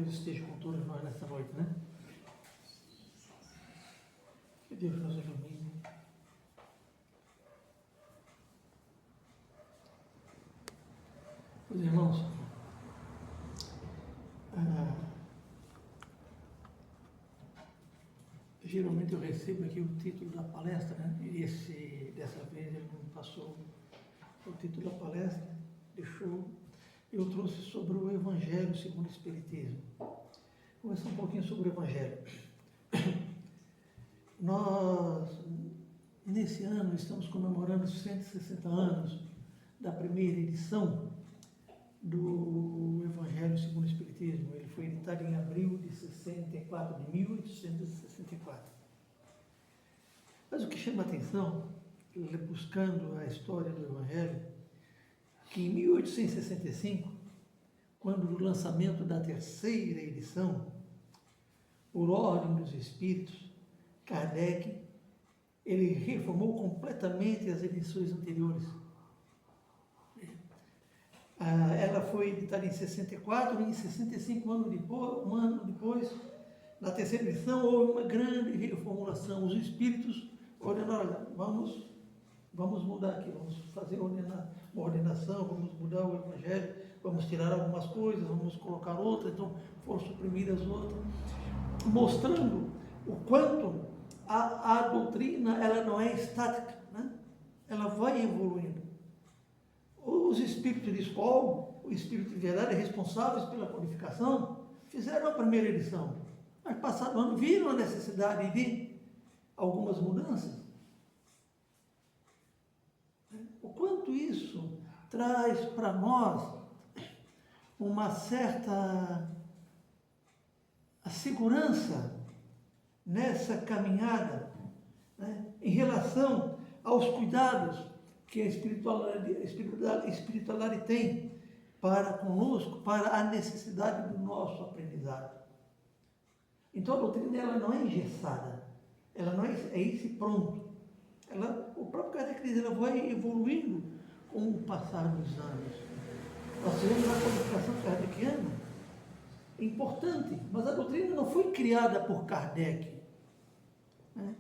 Deus esteja com todos nós nessa noite, né? Que Deus nos ilumine. Os irmãos, geralmente eu recebo aqui o título da palestra, né? E dessa vez ele não passou o título da palestra, eu trouxe sobre o Evangelho segundo o Espiritismo. Vou conversar um pouquinho sobre o Evangelho. Nós, nesse ano, estamos comemorando os 160 anos da primeira edição do Evangelho segundo o Espiritismo. Ele foi editado em abril de 1864. Mas o que chama a atenção, buscando a história do Evangelho, que em 1865, quando o lançamento da terceira edição, por ordem dos Espíritos, Kardec, ele reformou completamente as edições anteriores. Ela foi editada em 64 e em 65, um ano depois, na terceira edição, houve uma grande reformulação. Os Espíritos ordenaram, vamos mudar aqui, vamos fazer uma ordenação, vamos mudar o Evangelho, vamos tirar algumas coisas, vamos colocar outras, então foram suprimidas outras, mostrando o quanto a doutrina ela não é estática, né? Ela vai evoluindo. Os espíritos de escola, o espírito de verdade, responsáveis pela codificação, fizeram a primeira edição, mas passado ano viram a necessidade de algumas mudanças. O quanto isso traz para nós uma certa segurança nessa caminhada, né, em relação aos cuidados que a espiritualidade tem para conosco, para a necessidade do nosso aprendizado. Então a doutrina ela não é engessada, ela não é isso pronto. O próprio Kardec diz, ela vai evoluindo com o passar dos anos. Nós vemos a codificação kardeciana, é importante, mas a doutrina não foi criada por Kardec. Né?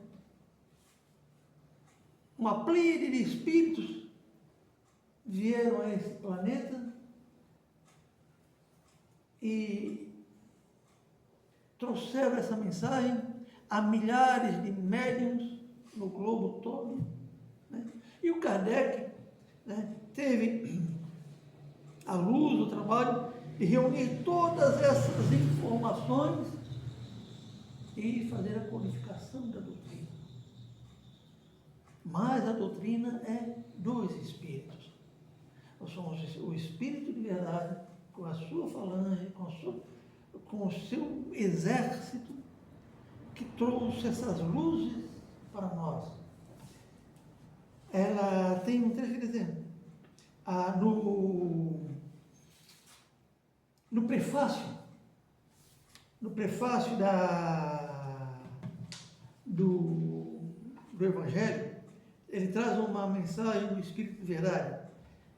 Uma pleiade de espíritos vieram a esse planeta e trouxeram essa mensagem a milhares de médiuns no globo todo, né? E o Kardec, né, teve a luz, o trabalho de reunir todas essas informações e fazer a codificação da doutrina. Mas a doutrina é dos Espíritos. Nós somos o Espírito de verdade, com a sua falange, com o seu exército, que trouxe essas luzes para nós. Ela tem um trecho que diz, no prefácio do Evangelho, ele traz uma mensagem do Espírito de verdade.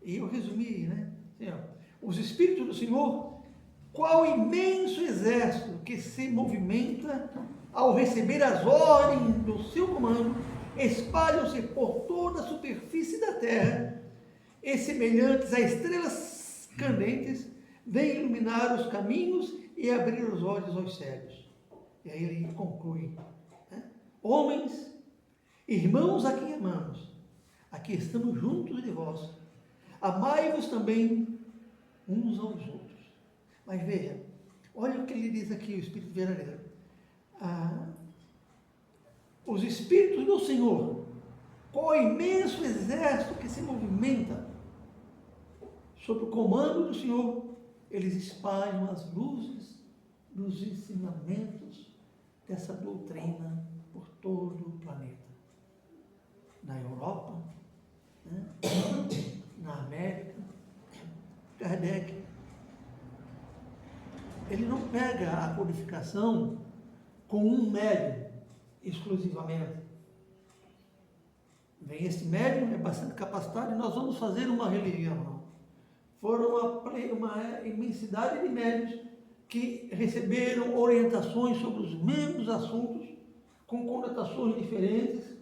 E eu resumi, né? Assim, os Espíritos do Senhor, qual imenso exército que se movimenta ao receber as ordens do seu comando, espalham-se por toda a superfície da terra e, semelhantes a estrelas candentes, vêm iluminar os caminhos e abrir os olhos aos cegos. E aí ele conclui, né? Homens, irmãos a quem amamos, aqui estamos juntos de vós, amai-vos também uns aos outros. Mas veja, olha o que ele diz aqui, o Espírito verdadeiro. Os Espíritos do Senhor, qual imenso exército que se movimenta sob o comando do Senhor, eles espalham as luzes dos ensinamentos dessa doutrina por todo o planeta. Na Europa, né? Na América, Kardec, ele não pega a codificação com um médium exclusivamente. Vem esse médium, é bastante capacitado, e nós vamos fazer uma religião. Não. Foram uma imensidade de médiuns que receberam orientações sobre os mesmos assuntos, com conotações diferentes,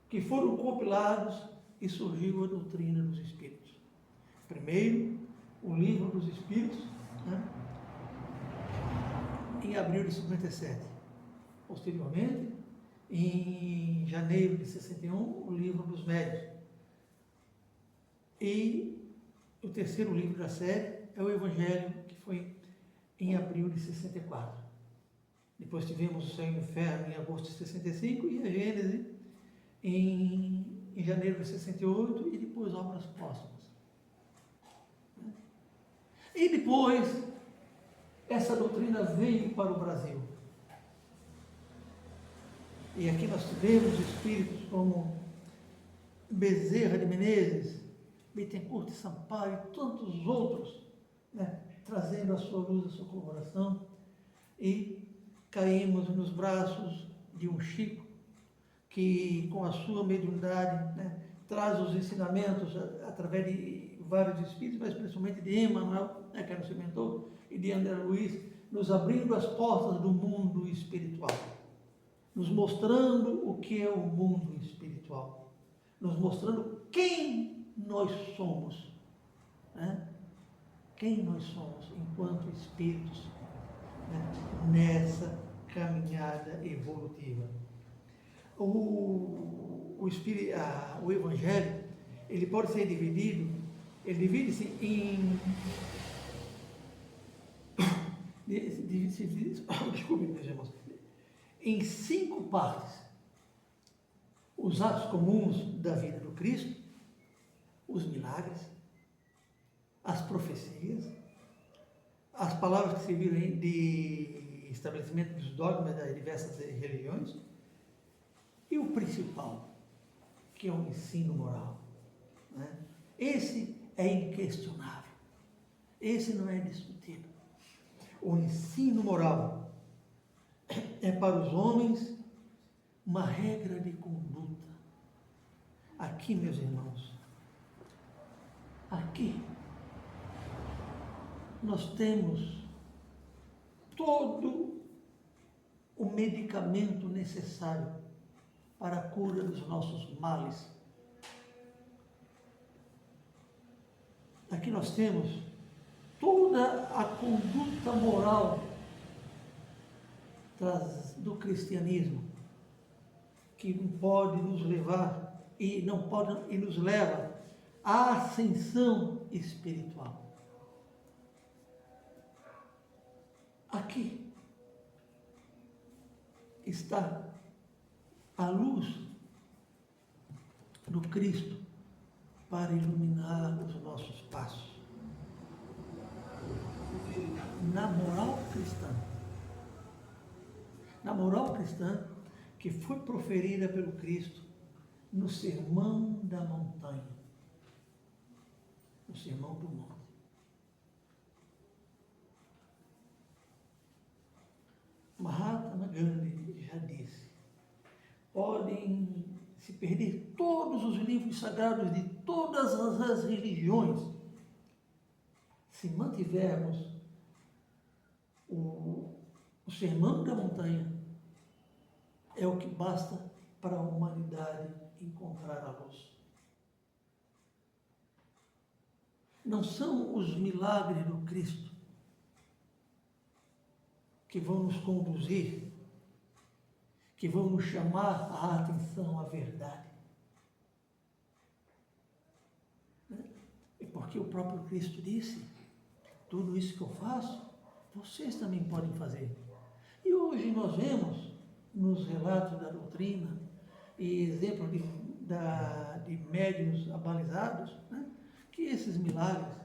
que foram compilados e surgiu a doutrina dos Espíritos. Primeiro, o Livro dos Espíritos, né, em abril de 57. Posteriormente, em janeiro de 61, o Livro dos Médiuns. E o terceiro livro da série é o Evangelho, que foi em abril de 64. Depois tivemos o Céu e o Inferno em agosto de 65 e a Gênese em janeiro de 68 e depois Obras Póstumas. E depois, essa doutrina veio para o Brasil. E aqui nós tivemos espíritos como Bezerra de Menezes, Bittencourt de Sampaio e tantos outros, né, trazendo a sua luz, a sua colaboração, e caímos nos braços de um Chico, que com a sua mediunidade, né, traz os ensinamentos através de vários espíritos, mas principalmente de Emmanuel, né, que era o seu mentor, e de André Luiz, nos abrindo as portas do mundo espiritual, nos mostrando o que é o mundo espiritual, nos mostrando quem nós somos, né? Quem nós somos enquanto espíritos, né, nessa caminhada evolutiva. O Evangelho, ele pode ser dividido, ele divide-se desculpe, meus irmãos, em 5 partes. Os atos comuns da vida do Cristo, os milagres, as profecias, as palavras que serviram de estabelecimento dos dogmas das diversas religiões, e o principal, que é o ensino moral, né? Esse é inquestionável, esse não é discutido. O ensino moral é para os homens uma regra de conduta. Aqui, meus irmãos, aqui nós temos todo o medicamento necessário para a cura dos nossos males. Aqui nós temos toda a conduta moral do cristianismo, que pode nos levar e não pode e nos leva à ascensão espiritual. Aqui está a luz do Cristo para iluminar os nossos passos. Na moral cristã. Na moral cristã que foi proferida pelo Cristo no Sermão da Montanha. No Sermão do Monte. Mahatma Gandhi já disse: podem se perder todos os livros sagrados de todas as religiões, se mantivermos o Sermão da Montanha, é o que basta para a humanidade encontrar a luz. Não são os milagres do Cristo que vão nos conduzir, que vão nos chamar a atenção à verdade. É porque o próprio Cristo disse: tudo isso que eu faço, vocês também podem fazer. E hoje nós vemos nos relatos da doutrina e exemplos de médiuns abalizados, né, que esses milagres,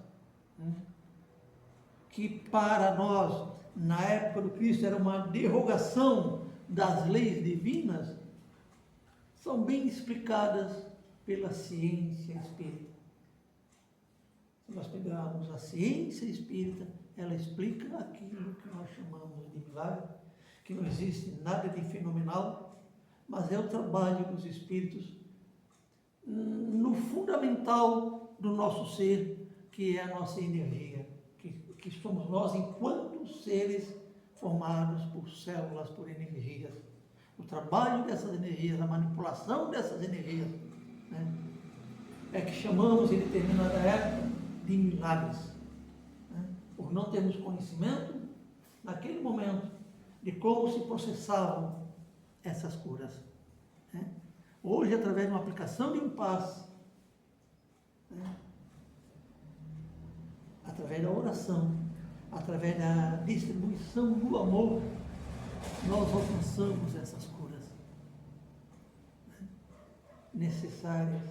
né, que para nós, na época do Cristo, era uma derrogação das leis divinas, são bem explicadas pela ciência espírita. Se nós pegarmos a ciência espírita, ela explica aquilo que nós chamamos de milagre, que não existe nada de fenomenal, mas é o trabalho dos espíritos no fundamental do nosso ser, que é a nossa energia, que somos nós enquanto somos seres formados por células, por energias. O trabalho dessas energias, a manipulação dessas energias, né, é que chamamos em determinada época de milagres, né, por não termos conhecimento, naquele momento, de como se processavam essas curas. Né. Hoje, através de uma aplicação de um passe, né, através da oração, através da distribuição do amor, nós alcançamos essas curas, né, necessárias,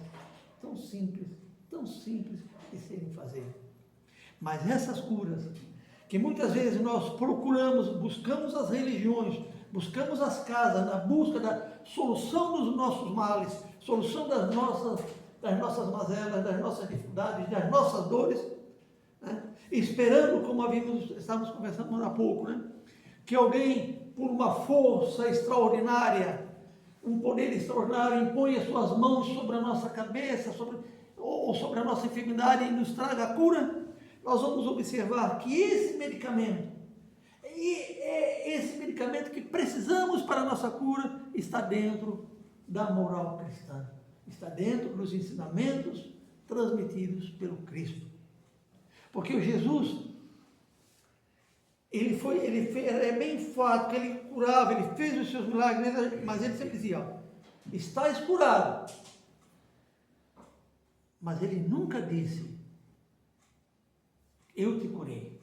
tão simples de serem fazer. Mas essas curas, que muitas vezes nós procuramos, buscamos as religiões, buscamos as casas na busca da solução dos nossos males, solução das nossas mazelas, das nossas dificuldades, das nossas dores, né, esperando, como estávamos conversando há pouco, né, que alguém, por uma força extraordinária, um poder extraordinário, imponha suas mãos sobre a nossa cabeça, ou sobre a nossa enfermidade e nos traga a cura. Nós vamos observar que esse medicamento que precisamos para a nossa cura, está dentro da moral cristã, está dentro dos ensinamentos transmitidos pelo Cristo. Porque o Jesus, é bem fato que ele curava, ele fez os seus milagres, mas ele sempre dizia, ó, estás curado. Mas ele nunca disse, eu te curei.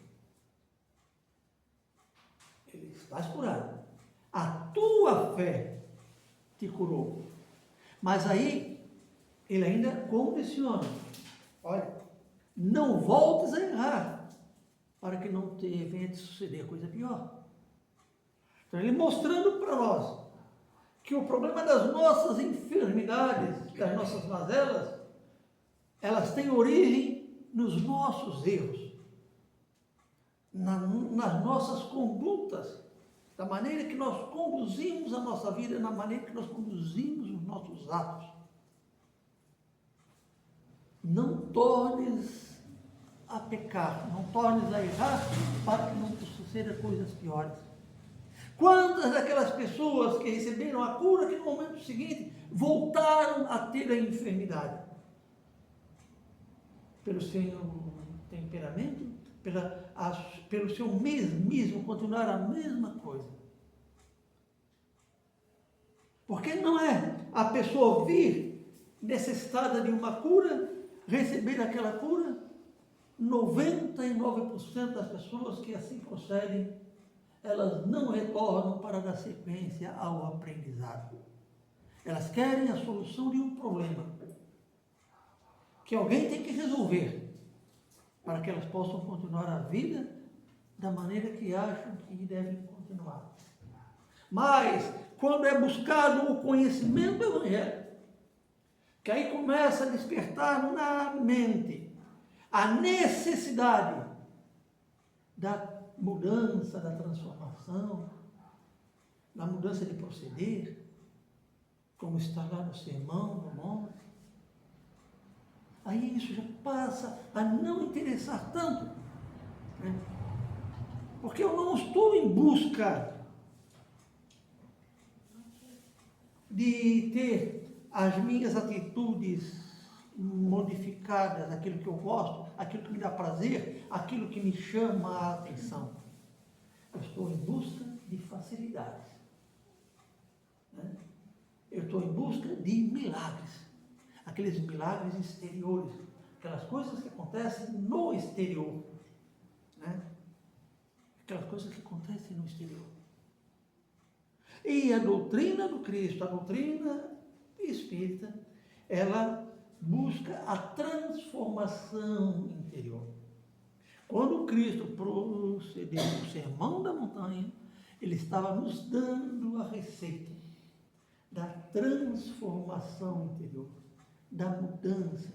Ele, estás curado. A tua fé te curou. Mas aí, ele ainda condiciona. Olha, não voltes a errar, para que não venha te suceder coisa pior. Então, ele mostrando para nós que o problema das nossas enfermidades, das nossas mazelas, elas têm origem nos nossos erros, nas nossas condutas, da maneira que nós conduzimos a nossa vida, na maneira que nós conduzimos os nossos atos. Não tornes a pecar, não tornes a errar, para que não te suceda coisas piores. Quantas daquelas pessoas que receberam a cura, que no momento seguinte voltaram a ter a enfermidade? Pelo seu temperamento, pelo seu mesmismo, continuar a mesma coisa. Porque não é a pessoa vir necessitada de uma cura, receber aquela cura. 99% das pessoas que assim procedem, elas não retornam para dar sequência ao aprendizado. Elas querem a solução de um problema que alguém tem que resolver, para que elas possam continuar a vida da maneira que acham que devem continuar. Mas, quando é buscado o conhecimento do Evangelho, que aí começa a despertar na mente a necessidade da mudança, da transformação, da mudança de proceder, como está lá no Sermão do Monte, aí isso já passa a não interessar tanto, né? Porque eu não estou em busca de ter as minhas atitudes modificadas, aquilo que eu gosto, aquilo que me dá prazer, aquilo que me chama a atenção. Eu estou em busca de facilidades, né? Eu estou em busca de milagres, aqueles milagres exteriores, aquelas coisas que acontecem no exterior, né? Aquelas coisas que acontecem no exterior. E a doutrina do Cristo, a doutrina espírita, ela busca a transformação interior. Quando Cristo procedeu no Sermão da Montanha, ele estava nos dando a receita da transformação interior, da mudança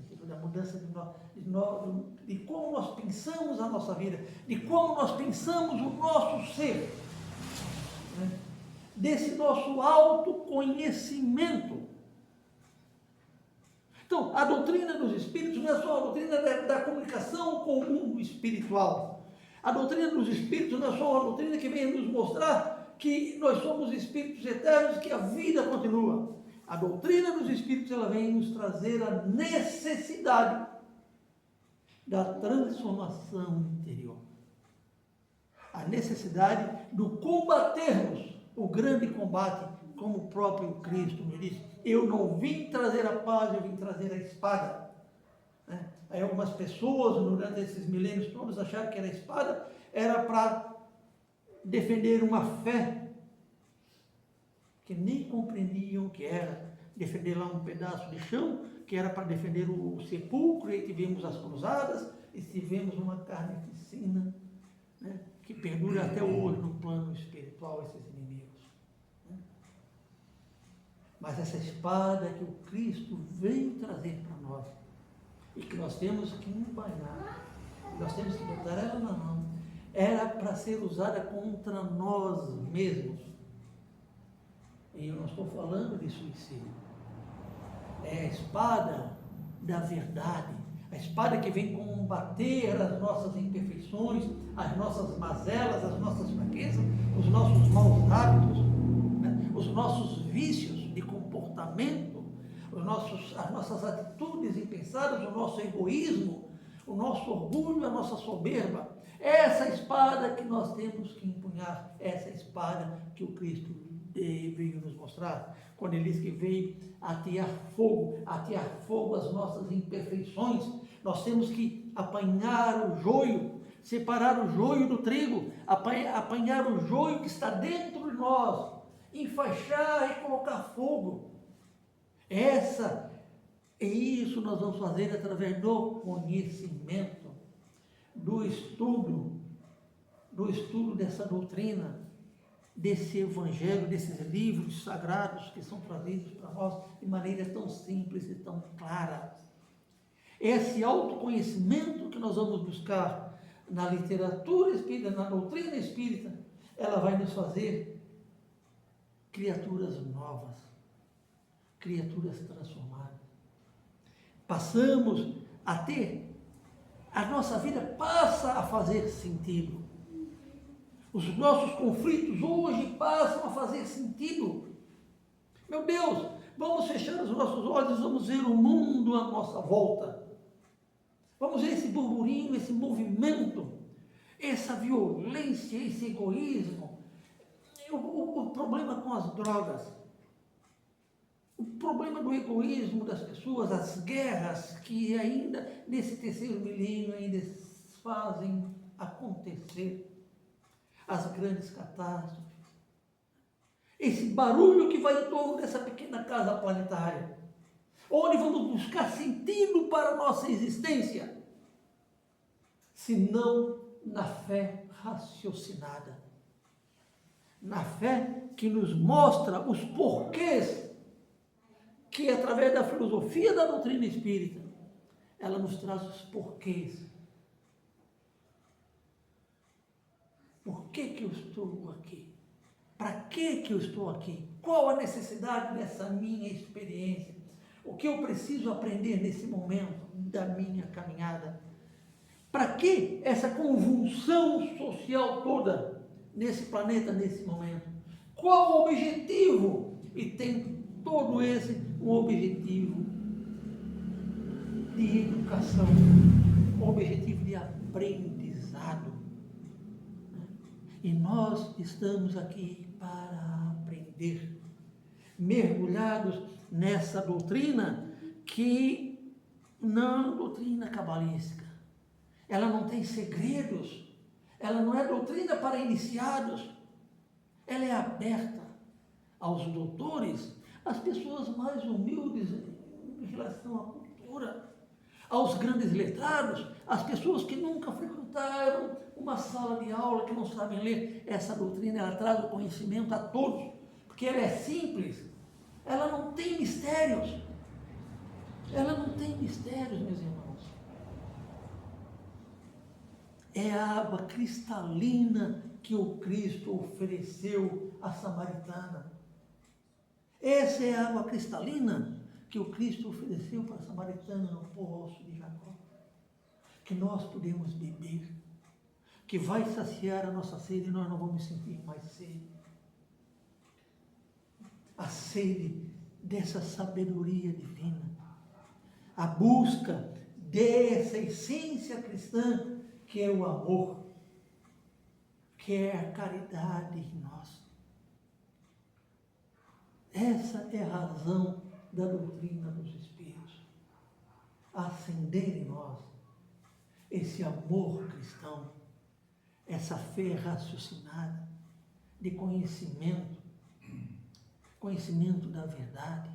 de como nós pensamos a nossa vida, de como nós pensamos o nosso ser, né? Desse nosso autoconhecimento. Então, a doutrina dos espíritos não é só a doutrina da comunicação com o mundo espiritual. A doutrina dos Espíritos não é só uma doutrina que vem nos mostrar que nós somos espíritos eternos, que a vida continua. A doutrina dos Espíritos, ela vem nos trazer a necessidade da transformação interior. A necessidade de combatermos o grande combate, como o próprio Cristo me disse: eu não vim trazer a paz, eu vim trazer a espada. Aí algumas pessoas, durante esses milênios todos, acharam que a espada era para defender uma fé que nem compreendiam que era defender lá um pedaço de chão, que era para defender o sepulcro, e tivemos as cruzadas, e tivemos uma carnificina, né, que perdura até hoje no plano espiritual, esses inimigos. Mas essa espada que o Cristo veio trazer para nós, e que nós temos que embainhar, nós temos que botar ela na mão, era para ser usada contra nós mesmos. E eu não estou falando de suicídio. É a espada da verdade, a espada que vem combater as nossas imperfeições, as nossas mazelas, as nossas fraquezas, os nossos maus hábitos, né? Os nossos vícios de comportamento, as nossas atitudes impensadas, o nosso egoísmo, o nosso orgulho, a nossa soberba. Essa espada que nós temos que empunhar, essa espada que o Cristo veio nos mostrar, quando ele diz que veio atear fogo às nossas imperfeições. Nós temos que apanhar o joio, separar o joio do trigo, apanhar o joio que está dentro de nós, enfaixar e colocar fogo. Isso nós vamos fazer através do conhecimento, do estudo dessa doutrina, desse evangelho, desses livros sagrados que são trazidos para nós de maneira tão simples e tão clara. Esse autoconhecimento que nós vamos buscar na literatura espírita, na doutrina espírita, ela vai nos fazer criaturas novas, criaturas transformadas. Passamos a ter, a nossa vida passa a fazer sentido. Os nossos conflitos hoje passam a fazer sentido. Meu Deus, vamos fechar os nossos olhos, vamos ver o mundo à nossa volta. Vamos ver esse burburinho, esse movimento, essa violência, esse egoísmo, o problema com as drogas, o problema do egoísmo das pessoas, as guerras que ainda nesse terceiro milênio ainda fazem acontecer, as grandes catástrofes, esse barulho que vai em torno dessa pequena casa planetária, onde vamos buscar sentido para a nossa existência, se não na fé raciocinada, na fé que nos mostra os porquês, que através da filosofia da doutrina espírita, ela nos traz os porquês. Por que eu estou aqui? Para que eu estou aqui? Qual a necessidade dessa minha experiência? O que eu preciso aprender nesse momento da minha caminhada? Para que essa convulsão social toda nesse planeta, nesse momento? Qual o objetivo? E tem todo esse um objetivo de educação, um objetivo de aprendizado. E nós estamos aqui para aprender, mergulhados nessa doutrina que não é doutrina cabalística. Ela não tem segredos, ela não é doutrina para iniciados, ela é aberta aos doutores, às pessoas mais humildes em relação à cultura, aos grandes letrados, às pessoas que nunca frequentaram uma sala de aula, que não sabem ler. Essa doutrina, ela traz o conhecimento a todos, porque ela é simples, ela não tem mistérios, meus irmãos. É a água cristalina que o Cristo ofereceu à samaritana. Essa é a água cristalina que o Cristo ofereceu para a samaritana no poço de Jacó, que nós podemos beber, que vai saciar a nossa sede e nós não vamos sentir mais sede. A sede dessa sabedoria divina, a busca dessa essência cristã que é o amor, que é a caridade em nós. Essa é a razão da doutrina dos Espíritos, acender em nós esse amor cristão, essa fé raciocinada de conhecimento da verdade,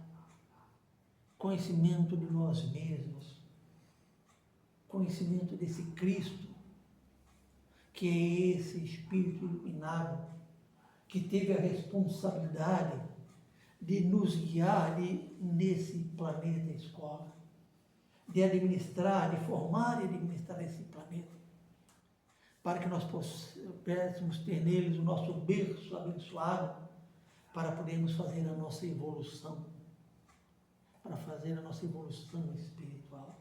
conhecimento de nós mesmos, conhecimento desse Cristo, que é esse Espírito iluminado, que teve a responsabilidade de nos guiar nesse planeta escola, de administrar, de formar e administrar esse planeta, para que nós pudéssemos ter neles o nosso berço abençoado, para podermos fazer a nossa evolução, espiritual.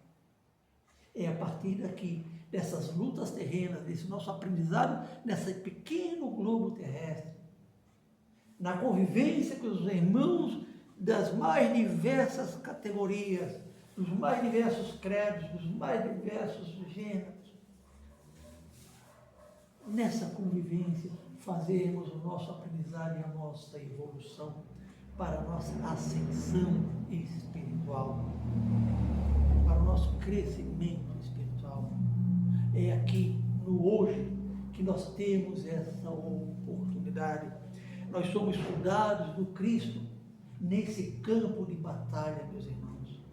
É a partir daqui, dessas lutas terrenas, desse nosso aprendizado, nesse pequeno globo terrestre, na convivência com os irmãos das mais diversas categorias, dos mais diversos credos, dos mais diversos gêneros. Nessa convivência, fazermos o nosso aprendizado e a nossa evolução para a nossa ascensão espiritual, para o nosso crescimento espiritual. É aqui, no hoje, que nós temos essa oportunidade. Nós somos soldados do Cristo nesse campo de batalha, meus irmãos.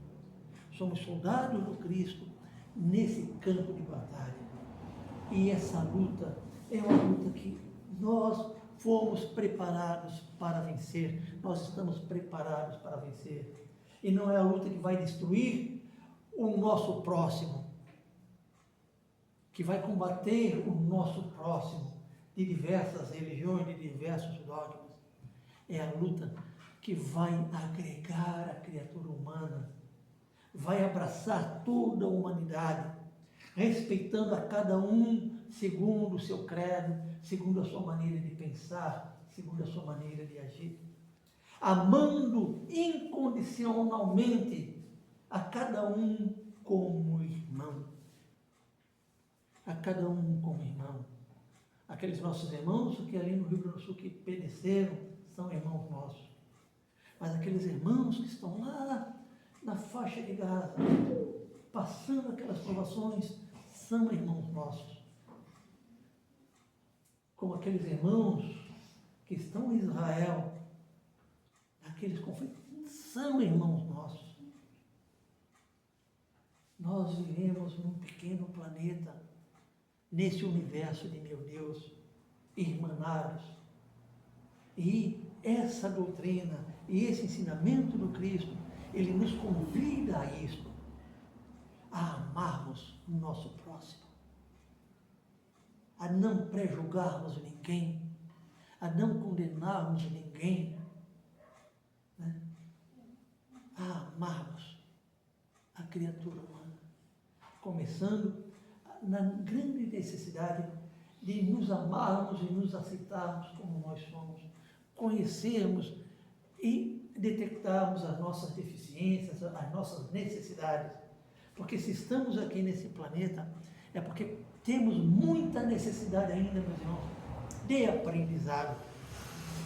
Somos soldados do Cristo nesse campo de batalha. E essa luta é uma luta que nós fomos preparados para vencer. Nós estamos preparados para vencer. E não é a luta que vai destruir o nosso próximo, que vai combater o nosso próximo de diversas religiões, de diversos dogmas. É a luta que vai agregar a criatura humana, vai abraçar toda a humanidade, respeitando a cada um segundo o seu credo, segundo a sua maneira de pensar, segundo a sua maneira de agir, amando incondicionalmente a cada um como irmão, a cada um como irmão. Aqueles nossos irmãos que ali no Rio Grande do Sul que pereceram são irmãos nossos, mas aqueles irmãos que estão lá na faixa de Gaza, passando aquelas provações, são irmãos nossos. Como aqueles irmãos que estão em Israel, naqueles conflitos, são irmãos nossos. Nós vivemos num pequeno planeta, nesse universo de meu Deus, irmanados. E essa doutrina e esse ensinamento do Cristo, ele nos convida a isto, a amarmos o nosso próximo, a não prejulgarmos ninguém, a não condenarmos ninguém, né? A amarmos a criatura humana, começando na grande necessidade de nos amarmos e nos aceitarmos como nós somos, conhecermos e detectarmos as nossas deficiências, as nossas necessidades. Porque se estamos aqui nesse planeta, é porque temos muita necessidade ainda, meus irmãos, de aprendizado.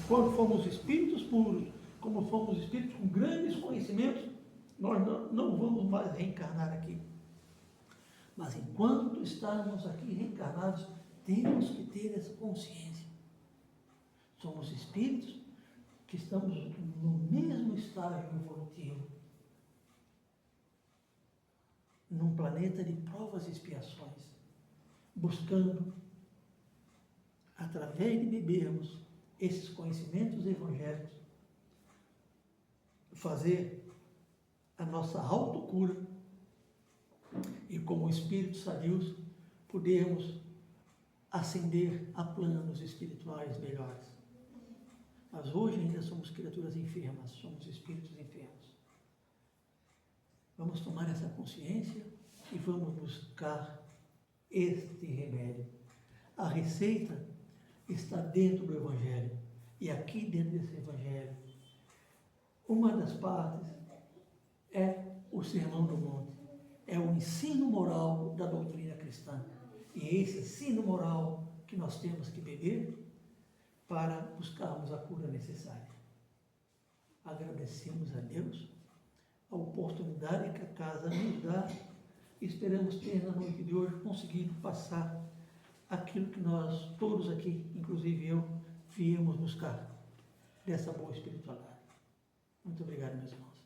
Quando fomos espíritos puros, como fomos espíritos com grandes conhecimentos, nós não vamos mais reencarnar aqui. Mas enquanto estamos aqui reencarnados, temos que ter essa consciência. Somos espíritos que estamos no mesmo estágio evolutivo, num planeta de provas e expiações, buscando, através de bebermos esses conhecimentos evangélicos, fazer a nossa autocura e, como espíritos sadios, podermos ascender a planos espirituais melhores. Mas hoje ainda somos criaturas enfermas, somos espíritos enfermos. Vamos tomar essa consciência e vamos buscar este remédio. A receita está dentro do Evangelho. E aqui dentro desse Evangelho, uma das partes é o Sermão do Monte, é o ensino moral da doutrina cristã. E é esse ensino moral que nós temos que beber para buscarmos a cura necessária. Agradecemos a Deus a oportunidade que a casa nos dá e esperamos ter na noite de hoje conseguido passar aquilo que nós todos aqui, inclusive eu, viemos buscar dessa boa espiritualidade. Muito obrigado, meus irmãos.